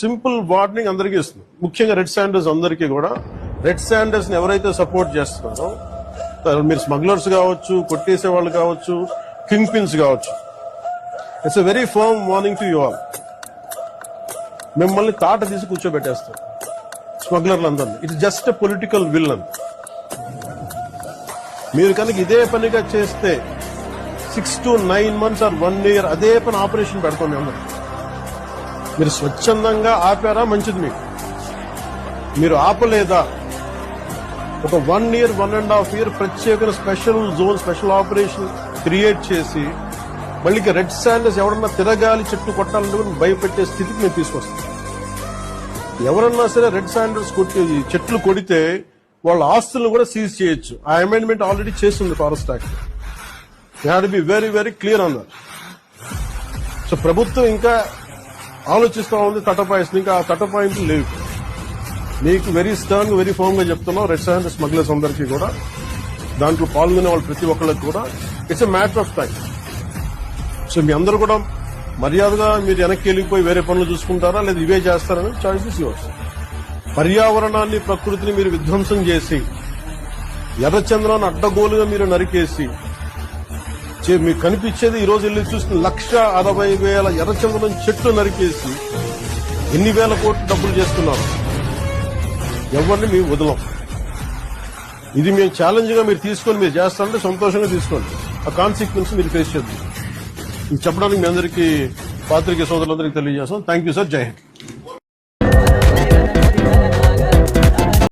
Simple warning అందరికీ ఇస్తుంది, ముఖ్యంగా రెడ్ శాండర్స్ అందరికీ కూడా. రెడ్ శాండర్స్ ని ఎవరైతే సపోర్ట్ చేస్తున్నారో, మీరు స్మగ్లర్స్ కావచ్చు, కొట్టేసే వాళ్ళు కావచ్చు, కింగ్ పిన్స్ కావచ్చు, it's a very firm warning to you all. మిమ్మల్ని తాట తీసి కూర్చోబెట్టేస్తారు స్మగ్లర్లందరినీ. It's just a political will అని. మీరు కనుక ఇదే పనిగా చేస్తే 6 to 9 months or 1 year అదే పని ఆపరేషన్ పెడతాం మేము. మీరు స్వచ్ఛందంగా ఆపారా మంచిది, మీరు ఆపలేదా ఒక 1 year 1.5 year ప్రత్యేక special zone, special operation create చేసి మళ్ళీ రెడ్ శాండర్స్ ఎవరన్నా తిరగాలి, చెట్టు కొట్టాలంటే భయపెట్టే స్థితికి మేము తీసుకొస్తాం. ఎవరన్నా సరే రెడ్ శాండర్స్ చెట్లు కొడితే వాళ్ళ ఆస్తులను కూడా సీజ్ చేయొచ్చు. ఆ అమెండ్మెంట్ ఆల్రెడీ చేస్తుంది forest act. You have to be very very clear on that. So ప్రభుత్వం ఇంకా ఆలోచిస్తా ఉంది తటపాయిస్తుంది, ఇంకా ఆ తటపాయింట్లు లేవు. మీకు వెరీ స్టర్న్, వెరీ ఫర్మ్ గా చెప్తున్నాం, రెడ్ శాండర్ స్మగ్లర్స్ అందరికీ కూడా, దాంట్లో పాల్గొనే వాళ్ళు ప్రతి ఒక్కరికి కూడా it's a matter of time. So మీ అందరూ కూడా మర్యాదగా మీరు వెనక్కి వెళ్ళిపోయి వేరే పనులు చూసుకుంటారా లేదా ఇవే చేస్తారని చాయిస్ ఇస్ యువర్స్. పర్యావరణాన్ని, ప్రకృతిని మీరు విధ్వంసం చేసి, ఎర్రచంద్రాన్ని అడ్డగోలుగా మీరు నరికేసి, మీకు కనిపించేది ఈ రోజు వెళ్ళి చూసిన 1,60,000 ఎర్రచంద్రం చెట్లు నరికేసి ఎన్ని వేల కోట్లు డబ్బులు చేస్తున్నారు. ఎవరిని మేము వదలం. ఇది మేము ఛాలెంజ్ గా మీరు తీసుకొని మీరు చేస్తారంటే సంతోషంగా తీసుకోండి. ఆ కాన్సిక్వెన్స్ మీరు ఫేస్ చేద్దాం. ఇది చెప్పడానికి మీ అందరికీ, పాత్రికేయ సోదరులందరికీ తెలియజేస్తాం. Thank you sir. జై హింద్.